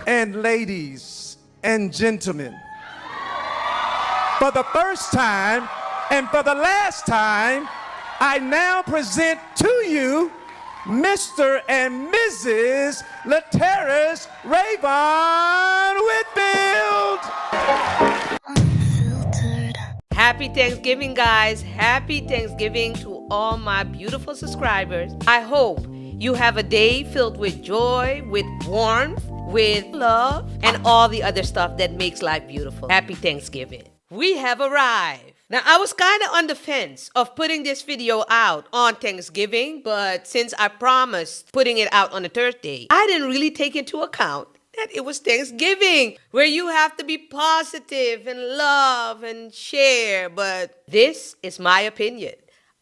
and ladies and gentlemen, for the first time and for the last time, I now present to you Mr. and Mrs. Laterras Whitfield. Unfiltered. Happy Thanksgiving, guys. Happy Thanksgiving to all my beautiful subscribers. I hope you have a day filled with joy, with warmth, with love, and all the other stuff that makes life beautiful. Happy Thanksgiving. We have arrived. Now, I was kind of on the fence of putting this video out on Thanksgiving, but since I promised putting it out on a Thursday, I didn't really take into account that it was Thanksgiving, where you have to be positive and love and share. But this is my opinion.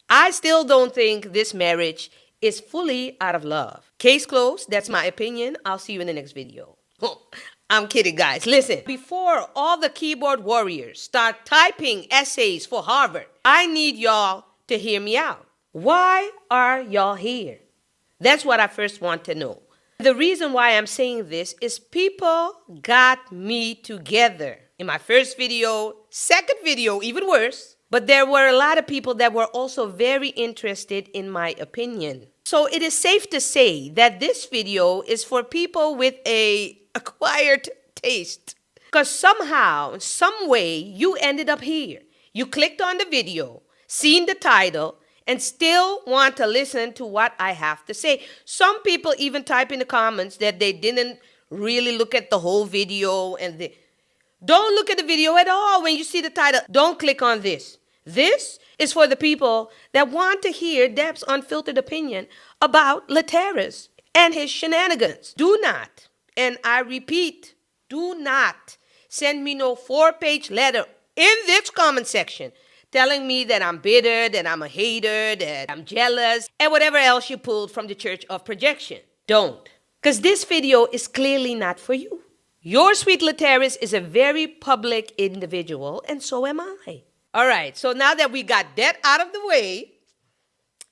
I still don't think this marriage is fully out of love. Case closed. That's my opinion. I'll see you in the next video. I'm kidding, guys. Listen, before all the keyboard warriors start typing essays for Harvard, I need y'all to hear me out. Why are y'all here? That's what I first want to know. The reason why I'm saying this is people got me together. In my first video, second video, even worse. But there were a lot of people that were also very interested in my opinion. So it is safe to say that this video is for people with a acquired taste. Because somehow, some way, you ended up here. You clicked on the video, seen the title, and still want to listen to what I have to say. Some people even type in the comments that they didn't really look at the whole video. And don't look at the video at all when you see the title. Don't click on this. This is for the people that want to hear Deb's unfiltered opinion about Laterras and his shenanigans. Do not, and I repeat, do not send me no 4-page letter in this comment section telling me that I'm bitter, that I'm a hater, that I'm jealous, and whatever else you pulled from the Church of Projection. Don't. Because this video is clearly not for you. Your sweet Laterras is a very public individual, and so am I. All right, so now that we got that out of the way,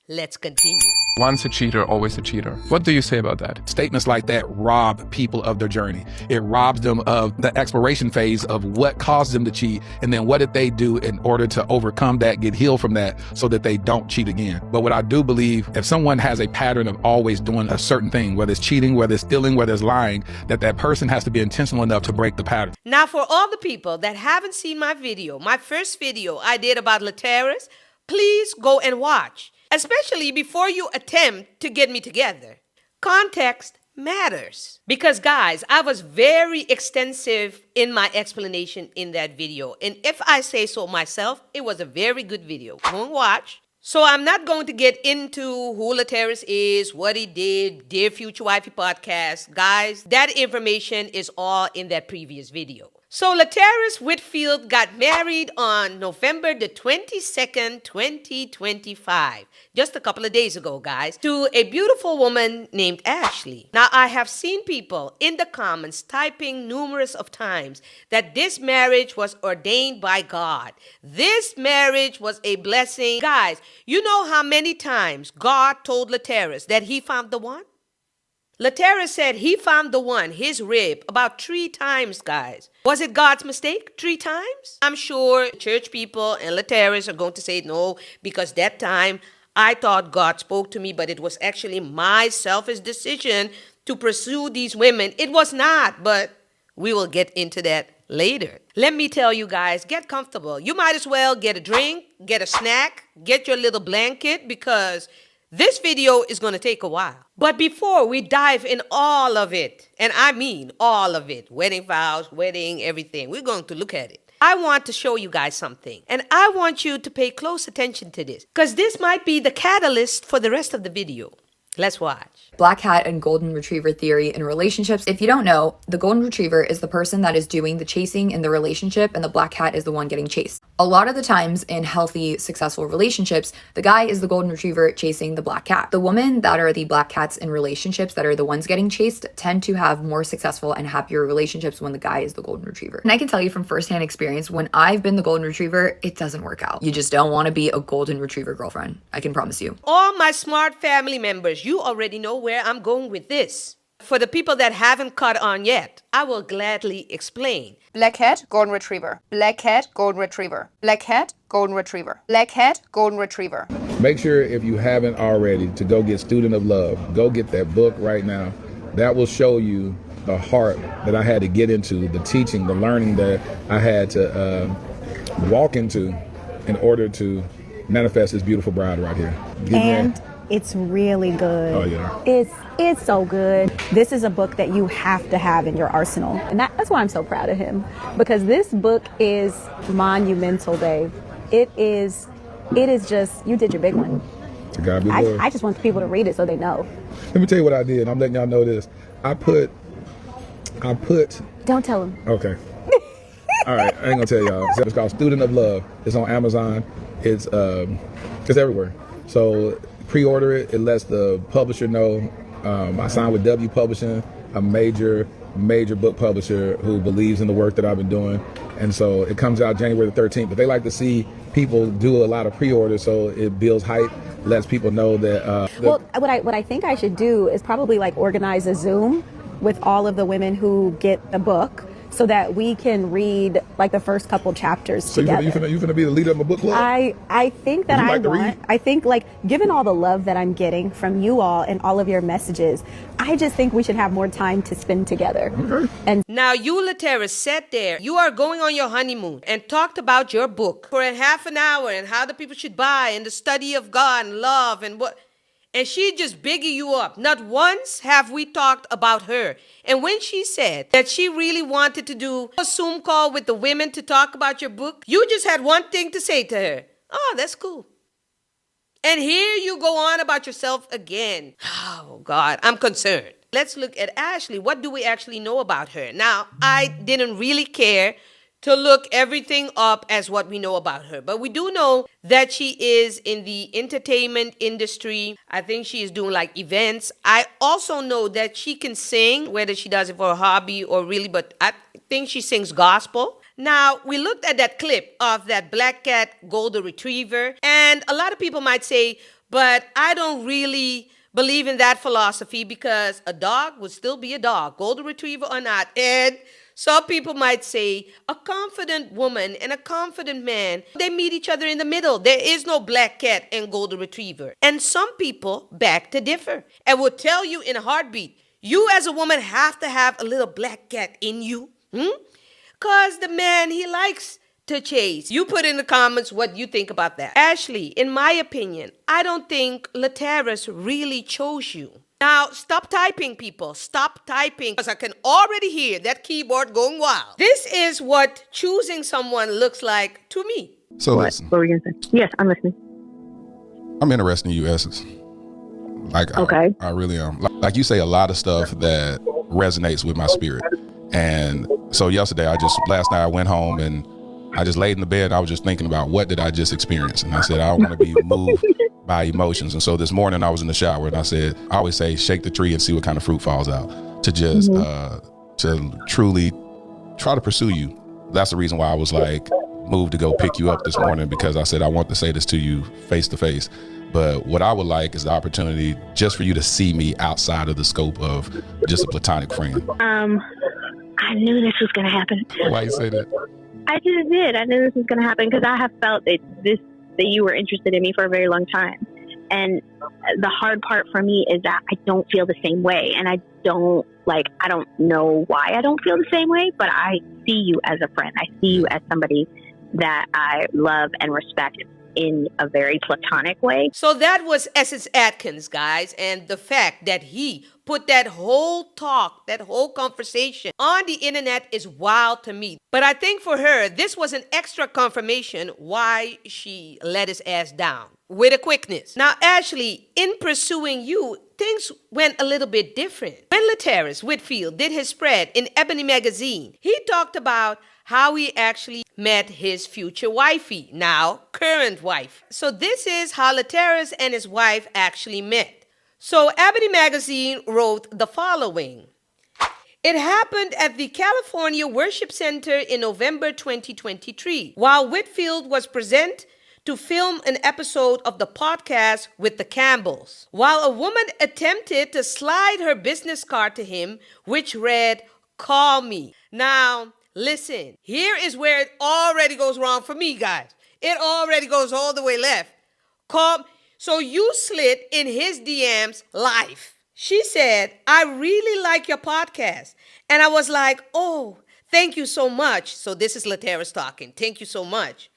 let's continue. Once a cheater, always a cheater. What do you say about that? Statements like that rob people of their journey. It robs them of the exploration phase of what caused them to cheat, and then what did they do in order to overcome that, get healed from that, so that they don't cheat again. But what I do believe, if someone has a pattern of always doing a certain thing, whether it's cheating, whether it's stealing, whether it's lying, that person has to be intentional enough to break the pattern. Now, for all the people that haven't seen my video, my first video I did about Laterras, please go and watch. Especially before you attempt to get me together. Context matters. Because guys, I was very extensive in my explanation in that video. And if I say so myself, it was a very good video. Go and watch. So I'm not going to get into who Laterras is, what he did, Dear Future Wifey Podcast. Guys, that information is all in that previous video. So Laterras Whitfield got married on November the 22nd, 2025. Just a couple of days ago, guys, to a beautiful woman named Ashley. Now, I have seen people in the comments typing numerous of times that this marriage was ordained by God. This marriage was a blessing. Guys, you know how many times God told Laterras that he found the one? Laterras said he found the one, his rib, about 3 times, guys. Was it God's mistake 3 times? I'm sure church people and Laterras are going to say no, because that time I thought God spoke to me, but it was actually my selfish decision to pursue these women. It was not, but we will get into that later. Let me tell you guys, get comfortable. You might as well get a drink, get a snack, get your little blanket, because this video is going to take a while. But before we dive in all of it, and I mean all of it, wedding vows, wedding, everything, we're going to look at it. I want to show you guys something. And I want you to pay close attention to this, because this might be the catalyst for the rest of the video. Let's watch. Black cat and golden retriever theory in relationships. If you don't know, the golden retriever is the person that is doing the chasing in the relationship, and the black cat is the one getting chased. A lot of the times in healthy, successful relationships, the guy is the golden retriever chasing the black cat. The women that are the black cats in relationships, that are the ones getting chased, tend to have more successful and happier relationships when the guy is the golden retriever. And I can tell you from firsthand experience, when I've been the golden retriever, it doesn't work out. You just don't want to be a golden retriever girlfriend. I can promise you. All my smart family members, you already know where I'm going with this. For the people that haven't caught on yet, I will gladly explain. Black cat, golden retriever. Black cat, golden retriever. Black cat, golden retriever. Black cat, golden retriever. Make sure, if you haven't already, to go get Student of Love. Go get that book right now. That will show you the heart that I had to get into, the teaching, the learning that I had to walk into in order to manifest this beautiful bride right here. And it's really good. Oh, yeah. It's so good. This is a book that you have to have in your arsenal. And that's why I'm so proud of him. Because this book is monumental, babe. It is just, you did your big one. To God be glory. I just want people to read it so they know. Let me tell you what I did. I'm letting y'all know this. I put. Don't tell them. Okay. All right, I ain't gonna tell y'all. It's called Student of Love. It's on Amazon. It's everywhere. So pre-order it. It lets the publisher know. I signed with W Publishing, a major book publisher who believes in the work that I've been doing. And so it comes out January the 13th. But they like to see people do a lot of pre-orders, so it builds hype, lets people know that. Well, what I think I should do is probably like organize a Zoom with all of the women who get the book, so that we can read like the first couple chapters together. You finna be the leader of my book club? I think that I think like given all the love that I'm getting from you all and all of your messages, I just think we should have more time to spend together. Okay. And Now you, Laterras, sat there. You are going on your honeymoon and talked about your book for a half an hour and how the people should buy and the study of God and love and what. And she just bigging you up. Not once have we talked about her. And when she said that she really wanted to do a Zoom call with the women to talk about your book, you just had one thing to say to her. Oh, that's cool. And here you go on about yourself again. Oh, God, I'm concerned. Let's look at Ashley. What do we actually know about her? Now, I didn't really care to look everything up as what we know about her. But we do know that she is in the entertainment industry. I think she is doing like events. I also know that she can sing, whether she does it for a hobby or really, but I think she sings gospel. Now, we looked at that clip of that black cat golden retriever, and a lot of people might say, but I don't really believe in that philosophy because a dog would still be a dog, golden retriever or not. And some people might say a confident woman and a confident man, they meet each other in the middle. There is no black cat and golden retriever. And some people beg to differ and will tell you in a heartbeat, you as a woman have to have a little black cat in you. Because the man, he likes to chase. You put in the comments what you think about that. Ashley, in my opinion, I don't think Laterras really chose you. Now, stop typing, people. Stop typing. Because I can already hear that keyboard going wild. This is what choosing someone looks like to me. So listen. What were you going to say? Yes, I'm listening. I'm interested in you, Essence. Like, okay. I really am. Like you say a lot of stuff that resonates with my spirit. And so yesterday, last night I went home and I just laid in the bed. I was just thinking about what did I just experience? And I said, I want to be moved by emotions. And so this morning I was in the shower and I said, I always say, shake the tree and see what kind of fruit falls out, to just, to truly try to pursue you. That's the reason why I was like moved to go pick you up this morning, because I said, I want to say this to you face to face. But what I would like is the opportunity just for you to see me outside of the scope of just a platonic friend. I knew this was going to happen. Why you say that? I just did. I knew this was going to happen because I have felt that you were interested in me for a very long time. And the hard part for me is that I don't feel the same way. And I don't know why I don't feel the same way, but I see you as a friend. I see you as somebody that I love and respect in a very platonic way. So that was Essence Atkins, guys. And the fact that he put that whole talk, that whole conversation on the internet is wild to me. But I think for her, this was an extra confirmation why she let his ass down with a quickness. Now, Ashley, in pursuing you, things went a little bit different. When Laterras Whitfield did his spread in Ebony magazine, he talked about how he actually met his future wifey, now current wife. So this is how Laterras and his wife actually met. So Ebony magazine wrote the following. It happened at the California Worship Center in November 2023. While Whitfield was present to film an episode of the podcast with the Campbells, while a woman attempted to slide her business card to him, which read, "Call me." Now, listen, here is where it already goes wrong for me, guys. It already goes all the way left. So you slid in his DMs live. She said, "I really like your podcast." And I was like, "Oh, thank you so much." So this is Laterras talking. "Thank you so much."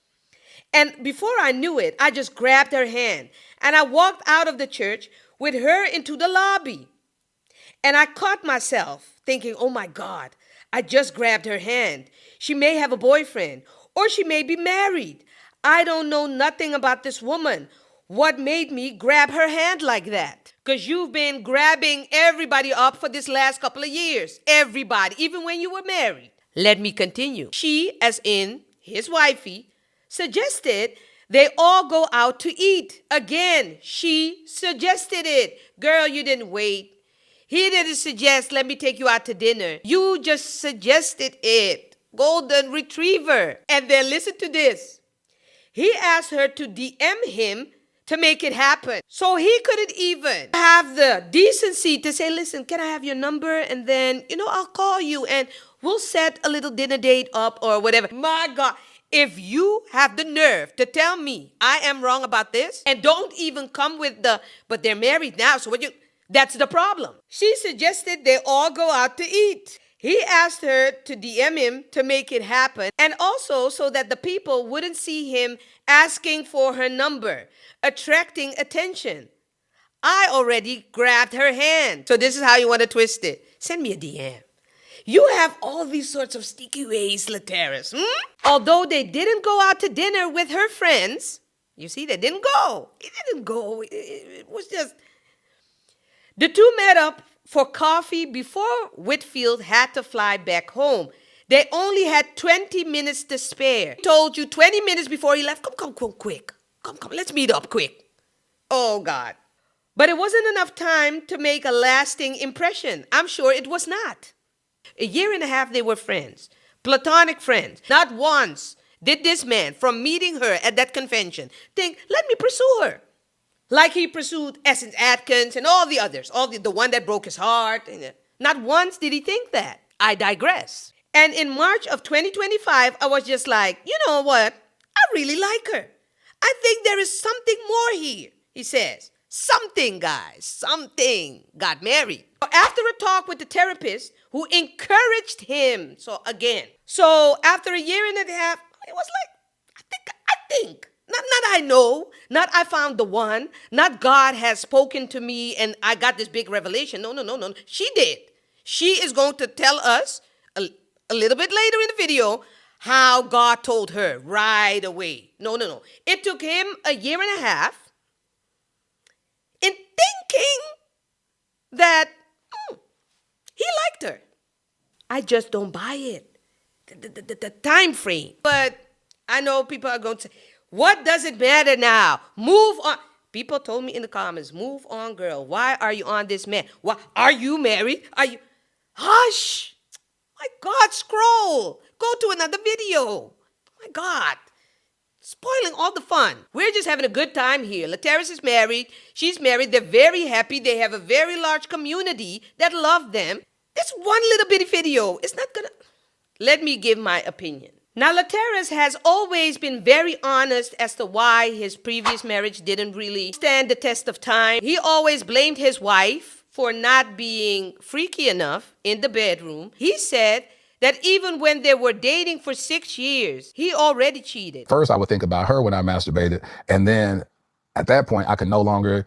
And before I knew it, I just grabbed her hand and I walked out of the church with her into the lobby. And I caught myself thinking, oh my God, I just grabbed her hand. She may have a boyfriend or she may be married. I don't know nothing about this woman. What made me grab her hand like that? Because you've been grabbing everybody up for this last couple of years. Everybody, even when you were married. Let me continue. She, as in his wifey, suggested they all go out to eat. Again, she suggested it. Girl, you didn't wait. He didn't suggest, "Let me take you out to dinner." You just suggested it. Golden retriever. And then listen to this. He asked her to DM him to make it happen. So he couldn't even have the decency to say, "Listen, can I have your number? And then, I'll call you and we'll set a little dinner date up or whatever." My God. If you have the nerve to tell me I am wrong about this and don't even come with but they're married now, so that's the problem. She suggested they all go out to eat. He asked her to DM him to make it happen, and also so that the people wouldn't see him asking for her number, attracting attention. I already grabbed her hand. So this is how you want to twist it. Send me a DM. You have all these sorts of sneaky ways, Laterras. Although they didn't go out to dinner with her friends, you see, they didn't go. It didn't go. It was just... The two met up for coffee before Whitfield had to fly back home. They only had 20 minutes to spare. He told you 20 minutes before he left, come quick. Come, let's meet up quick. Oh, God. But it wasn't enough time to make a lasting impression. I'm sure it was not. A year and a half they were friends, platonic friends. Not once did this man, from meeting her at that convention, think, "Let me pursue her." Like he pursued Essence Atkins and all the others, the one that broke his heart. Not once did he think that. I digress. And in March of 2025, I was just like, you know what? I really like her. I think there is something more here, he says. Something, guys, something. Got married. After a talk with the therapist who encouraged him. So after a year and a half, it was like, I think. Not I know, not I found the one, not God has spoken to me and I got this big revelation. No. She did. She is going to tell us a little bit later in the video how God told her right away. No. It took him a year and a half in thinking that he liked her. I just don't buy it. The time frame. But I know people are going to say, what does it matter now? Move on. People told me in the comments, move on, girl. Why are you on this man? Why are you married? Are you? Hush. My God, scroll. Go to another video. My God. Spoiling all the fun. We're just having a good time here. Laterras is married. She's married. They're very happy. They have a very large community that love them. This one little bitty video is not gonna... Let me give my opinion. Now, Laterras has always been very honest as to why his previous marriage didn't really stand the test of time. He always blamed his wife for not being freaky enough in the bedroom. He said that even when they were dating for 6 years, he already cheated. First, I would think about her when I masturbated, and then at that point, I could no longer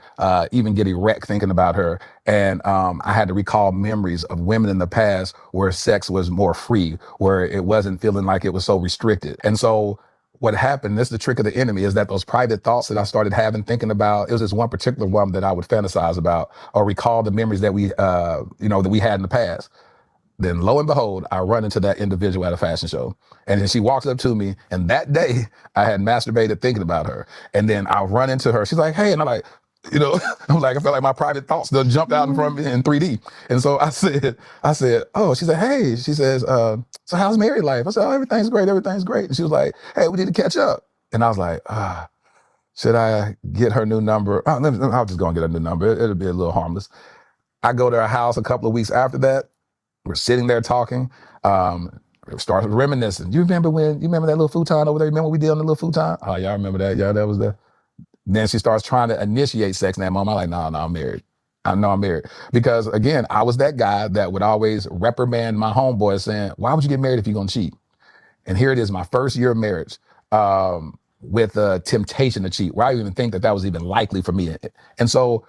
even get erect thinking about her. And I had to recall memories of women in the past where sex was more free, where it wasn't feeling like it was so restricted. And so what happened, this is the trick of the enemy, is that those private thoughts that I started having, thinking about, it was this one particular woman that I would fantasize about or recall the memories that we, that we had in the past. Then lo and behold, I run into that individual at a fashion show. And then she walks up to me, and that day I had masturbated thinking about her. And then I run into her. She's like, hey, and I'm like, I felt like my private thoughts done jumped out in front of me in 3D. And so I said, oh, she said, hey, she says, so how's married life? I said, oh, everything's great. And she was like, hey, we need to catch up. And I was like, Should I get her new number? Oh, I'll just go and get her new number. It'll be a little harmless. I go to her house a couple of weeks after that. We're sitting there talking. Started reminiscing. You remember that little futon over there? Remember what we did on the little futon? Oh, y'all remember that? Yeah, that was the. Then she starts trying to initiate sex in that moment. I'm like, no, I'm married. I know I'm married. Because again, I was that guy that would always reprimand my homeboy saying, why would you get married if you're gonna cheat? And here it is, my first year of marriage, with a temptation to cheat, where I didn't even think that was even likely for me. And so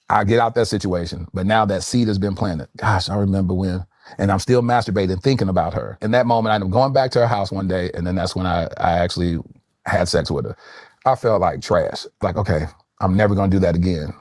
I get out that situation, but now that seed has been planted. Gosh, I remember when, and I'm still masturbating, thinking about her. In that moment, I ended up going back to her house one day, and then that's when I actually had sex with her. I felt like trash. Like, okay, I'm never gonna do that again,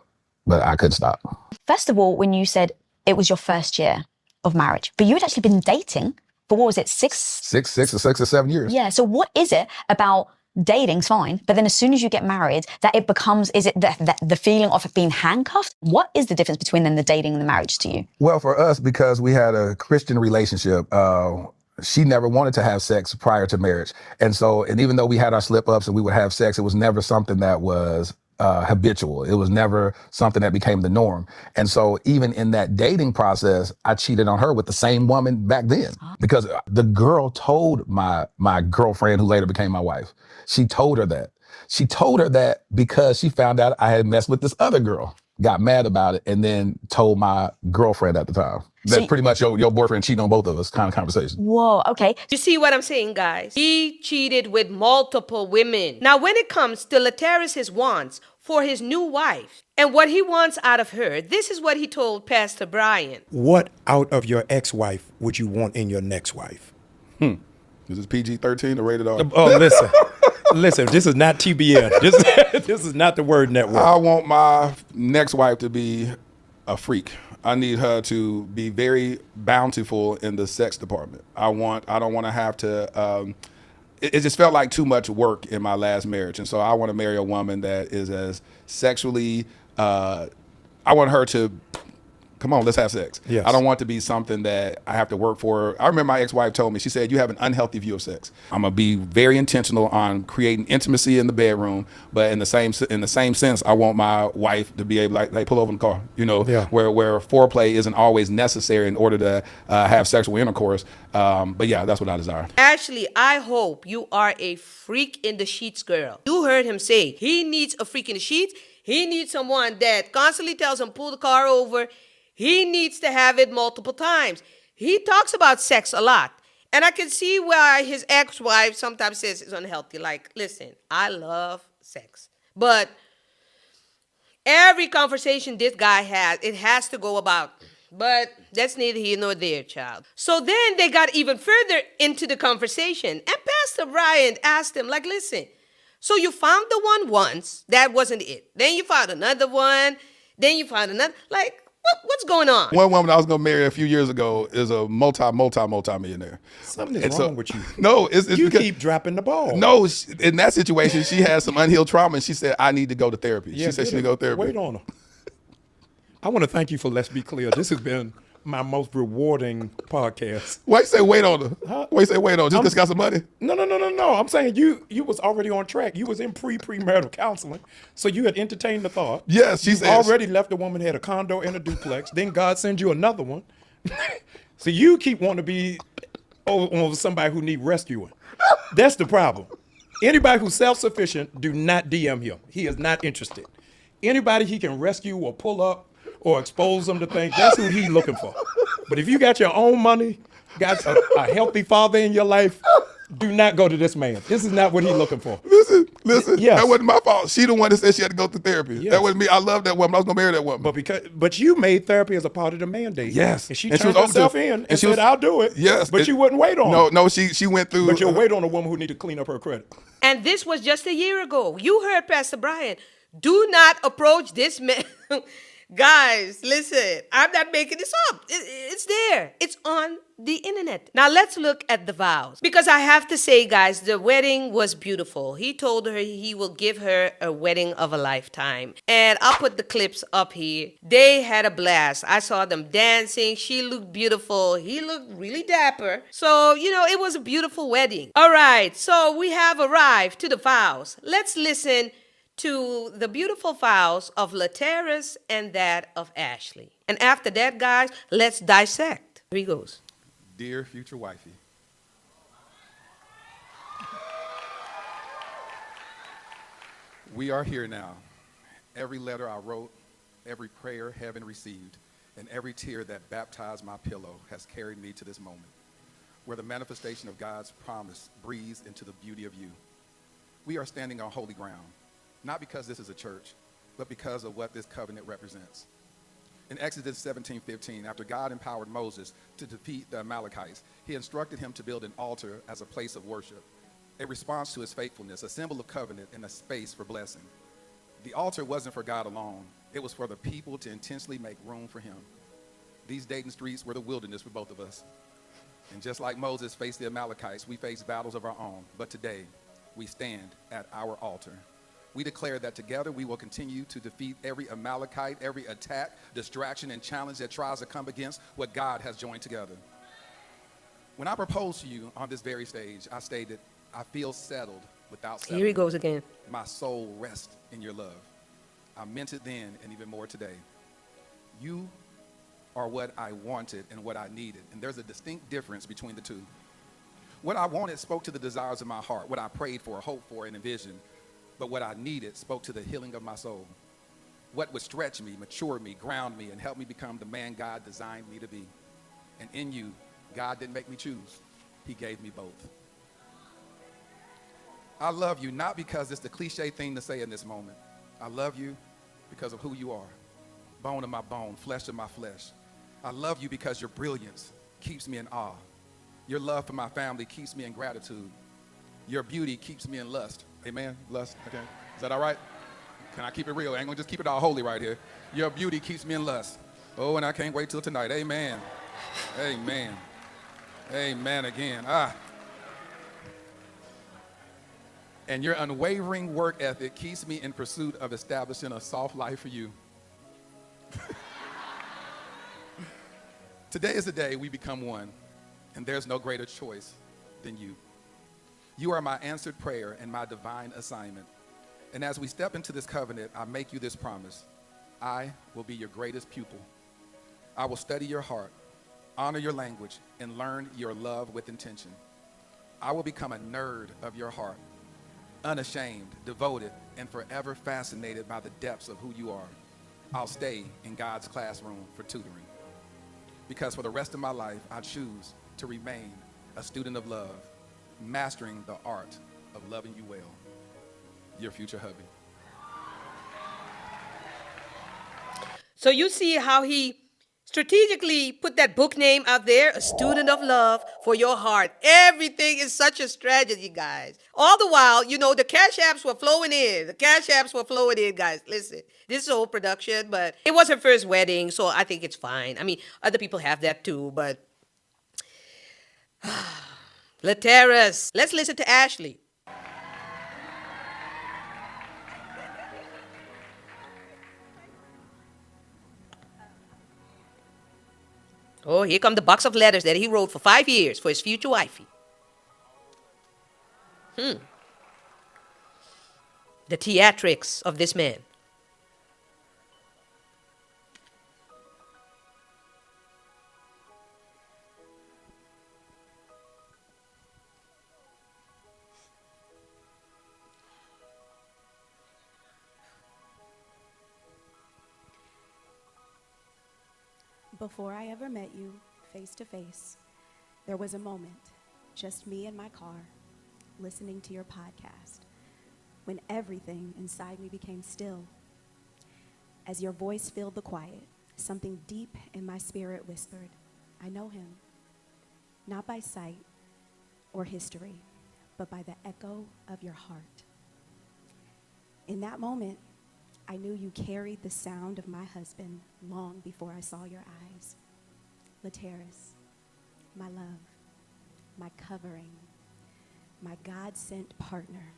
but I couldn't stop. First of all, when you said it was your first year of marriage, but you had actually been dating for, what was it, six or 7 years? Yeah, so what is it about dating's fine, but then as soon as you get married, that it becomes, is it the feeling of being handcuffed? What is the difference between then the dating and the marriage to you? Well, for us, because we had a Christian relationship, she never wanted to have sex prior to marriage. And even though we had our slip-ups and we would have sex, it was never something that was habitual. It was never something that became the norm. And so even in that dating process, I cheated on her with the same woman back then, because the girl told my girlfriend, who later became my wife, she told her that. She told her that because she found out I had messed with this other girl, got mad about it, and then told my girlfriend at the time. That's pretty much your boyfriend cheating on both of us kind of conversation. Whoa, okay. You see what I'm saying, guys? He cheated with multiple women. Now, when it comes to Laterras, his wants for his new wife and what he wants out of her, this is what he told Pastor Brian. What out of your ex-wife would you want in your next wife? Is this PG-13 or rated R? Oh, listen, this is not TBN. This is not the Word Network. I want my next wife to be a freak. I need her to be very bountiful in the sex department. I don't want to have to, it just felt like too much work in my last marriage. And so I want to marry a woman that is as sexually, I want her to, come on, let's have sex. Yes. I don't want to be something that I have to work for. I remember my ex-wife told me, she said, you have an unhealthy view of sex. I'm going to be very intentional on creating intimacy in the bedroom, but in the same sense, I want my wife to be able to like pull over in the car, where foreplay isn't always necessary in order to have sexual intercourse. But yeah, that's what I desire. Ashley, I hope you are a freak in the sheets girl. You heard him say he needs a freak in the sheets. He needs someone that constantly tells him, pull the car over. He needs to have it multiple times. He talks about sex a lot. And I can see why his ex-wife sometimes says it's unhealthy. Like, listen, I love sex. But every conversation this guy has, it has to go about. But that's neither here nor there, child. So then they got even further into the conversation. And Pastor Brian asked him, like, listen, so you found the one once, that wasn't it. Then you found another one. Then you found another, like, what's going on? One woman I was going to marry a few years ago is a multi-millionaire. Something is wrong with you. No, it's you because, keep dropping the ball. No, in that situation, she had some unhealed trauma, and she said, I need to go to therapy. Yeah, she said she need to go to therapy. Wait on her. I want to thank you for Let's Be Clear. This has been my most rewarding podcast. Why you say wait on her? Huh? Why you say wait on her? Just because got some money? No. I'm saying you was already on track. You was in premarital counseling. So you had entertained the thought. Yes, she said. Already left a woman, had a condo and a duplex. Then God sends you another one. So you keep wanting to be over somebody who need rescuing. That's the problem. Anybody who's self-sufficient, do not DM him. He is not interested. Anybody he can rescue or pull up or expose them to things, that's who he's looking for. But if you got your own money, got a healthy father in your life, do not go to this man. This is not what he's looking for. Listen. Yes. That wasn't my fault. She the one that said she had to go through therapy. Yes. That wasn't me. I love that woman. I was gonna marry that woman. But you made therapy as a part of the mandate. Yes. And she turned herself in and said, I'll do it. Yes. But you wouldn't wait on her. No, she went through. But you'll wait on a woman who need to clean up her credit. And this was just a year ago. You heard Pastor Brian. Do not approach this man. Guys, listen, I'm not making this up. It's there. It's on the internet. Now let's look at the vows. Because I have to say, guys, the wedding was beautiful. He told her he will give her a wedding of a lifetime. And I'll put the clips up here. They had a blast. I saw them dancing. She looked beautiful. He looked really dapper. So, it was a beautiful wedding. All right, so we have arrived to the vows. Let's listen to the beautiful vows of Laterras and that of Ashley. And after that, guys, let's dissect. Here he goes. Dear Future Wifey, we are here now. Every letter I wrote, every prayer heaven received, and every tear that baptized my pillow has carried me to this moment, where the manifestation of God's promise breathes into the beauty of you. We are standing on holy ground, not because this is a church, but because of what this covenant represents. In Exodus 17:15, after God empowered Moses to defeat the Amalekites, he instructed him to build an altar as a place of worship, a response to his faithfulness, a symbol of covenant, and a space for blessing. The altar wasn't for God alone. It was for the people to intentionally make room for him. These Dayton streets were the wilderness for both of us. And just like Moses faced the Amalekites, we face battles of our own. But today, we stand at our altar. We declare that together we will continue to defeat every Amalekite, every attack, distraction, and challenge that tries to come against what God has joined together. When I proposed to you on this very stage, I stated, I feel settled without settling. Here he goes again. My soul rests in your love. I meant it then and even more today. You are what I wanted and what I needed, and there's a distinct difference between the two. What I wanted spoke to the desires of my heart, what I prayed for, hoped for, and envisioned, but what I needed spoke to the healing of my soul. What would stretch me, mature me, ground me, and help me become the man God designed me to be. And in you, God didn't make me choose. He gave me both. I love you not because it's the cliche thing to say in this moment. I love you because of who you are. Bone of my bone, flesh of my flesh. I love you because your brilliance keeps me in awe. Your love for my family keeps me in gratitude. Your beauty keeps me in lust. Amen? Lust, okay? Is that all right? Can I keep it real? I ain't gonna just keep it all holy right here. Your beauty keeps me in lust. Oh, and I can't wait till tonight. Amen. Amen. Amen again. And your unwavering work ethic keeps me in pursuit of establishing a soft life for you. Today is the day we become one, and there's no greater choice than you. You are my answered prayer and my divine assignment. And as we step into this covenant, I make you this promise. I will be your greatest pupil. I will study your heart, honor your language, and learn your love with intention. I will become a nerd of your heart, unashamed, devoted, and forever fascinated by the depths of who you are. I'll stay in God's classroom for tutoring. Because for the rest of my life, I choose to remain a student of love, mastering the art of loving you well. Your future hubby. So you see how he strategically put that book name out there, A Student of Love for Your Heart. Everything is such a strategy, guys. All the while, you know, the cash apps were flowing in. The cash apps were flowing in, guys. Listen, this is a whole production, but it was her first wedding, so I think it's fine. I mean, other people have that too, but Laterras. Let's listen to Ashley. Oh, here come the box of letters that he wrote for 5 years for his future wifey. The theatrics of this man. Before I ever met you face to face, there was a moment, just me in my car, listening to your podcast, when everything inside me became still. As your voice filled the quiet, something deep in my spirit whispered, I know him, not by sight or history, but by the echo of your heart. In that moment, I knew you carried the sound of my husband long before I saw your eyes. Laterras, my love, my covering, my God-sent partner.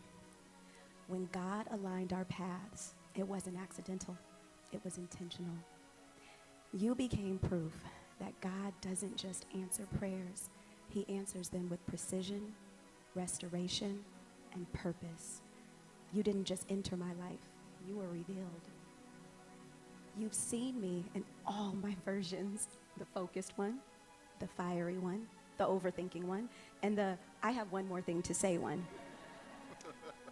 When God aligned our paths, it wasn't accidental, it was intentional. You became proof that God doesn't just answer prayers, he answers them with precision, restoration, and purpose. You didn't just enter my life, you were revealed. You've seen me in all my versions, the focused one, the fiery one, the overthinking one, and the I have one more thing to say one.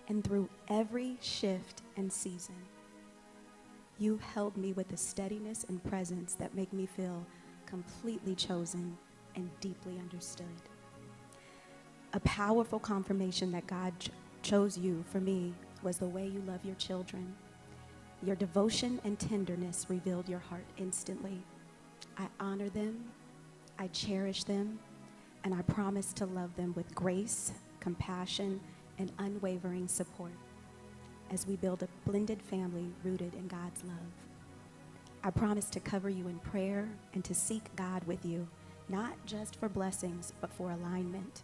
And through every shift and season, you held me with a steadiness and presence that make me feel completely chosen and deeply understood. A powerful confirmation that God chose you for me was the way you love your children. Your devotion and tenderness revealed your heart instantly. I honor them, I cherish them, and I promise to love them with grace, compassion, and unwavering support as we build a blended family rooted in God's love. I promise to cover you in prayer and to seek God with you, not just for blessings, but for alignment.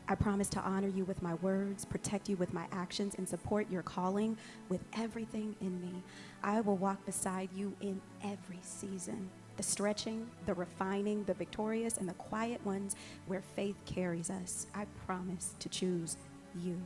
I promise to honor you with my words, protect you with my actions, and support your calling with everything in me. I will walk beside you in every season, the stretching, the refining, the victorious, and the quiet ones where faith carries us. I promise to choose you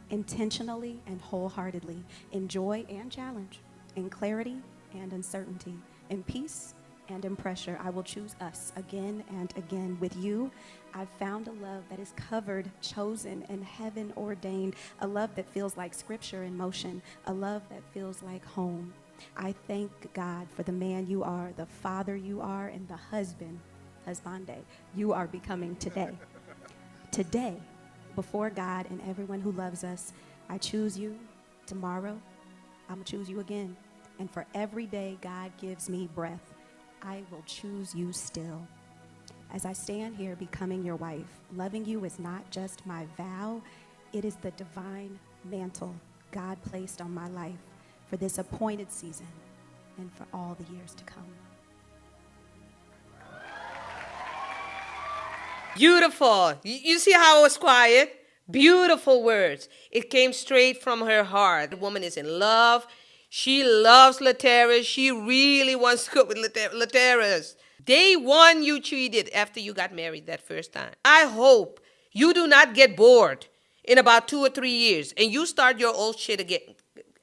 intentionally and wholeheartedly, in joy and challenge, in clarity and uncertainty, in peace and in pressure. I will choose us again and again. With you, I've found a love that is covered, chosen, and heaven ordained, a love that feels like scripture in motion, a love that feels like home. I thank God for the man you are, the father you are, and the husbande you are becoming today. Today, before God and everyone who loves us, I choose you. Tomorrow, I'm going to choose you again. And for every day God gives me breath, I will choose you still. As I stand here becoming your wife, loving you is not just my vow, it is the divine mantle God placed on my life for this appointed season and for all the years to come. Beautiful. You see how it was quiet? Beautiful words. It came straight from her heart. The woman is in love. She loves Laterras. She really wants to go with Laterras. Day one, you cheated after you got married that first time. I hope you do not get bored in about 2 or 3 years and you start your old shit again.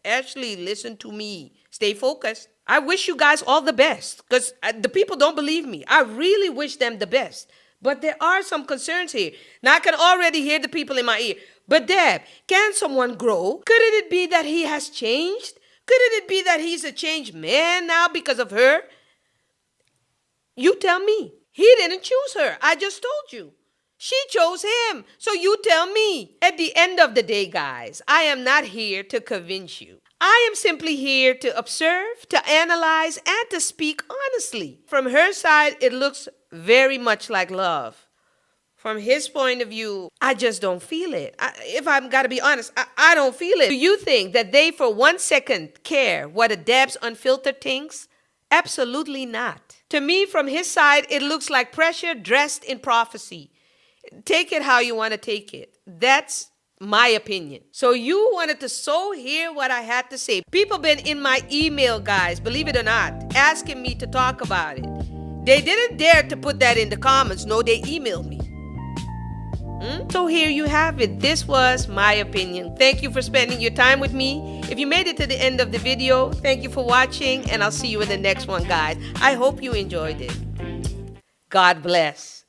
Ashley, listen to me. Stay focused. I wish you guys all the best because the people don't believe me. I really wish them the best. But there are some concerns here. Now, I can already hear the people in my ear. But Deb, can someone grow? Couldn't it be that he has changed? Couldn't it be that he's a changed man now because of her? You tell me. He didn't choose her. I just told you. She chose him. So you tell me. At the end of the day, guys, I am not here to convince you. I am simply here to observe, to analyze, and to speak honestly. From her side, it looks very much like love. From his point of view, I just don't feel it. If I'm got to be honest, I don't feel it. Do you think that they for 1 second care what a Deb's Unfiltered thinks? Absolutely not. To me, from his side, it looks like pressure dressed in prophecy. Take it how you want to take it. That's my opinion. So you wanted to hear what I had to say. People been in my email, guys, believe it or not, asking me to talk about it. They didn't dare to put that in the comments. No, they emailed me. So here you have it. This was my opinion. Thank you for spending your time with me. If you made it to the end of the video, thank you for watching, and I'll see you in the next one, guys. I hope you enjoyed it. God bless.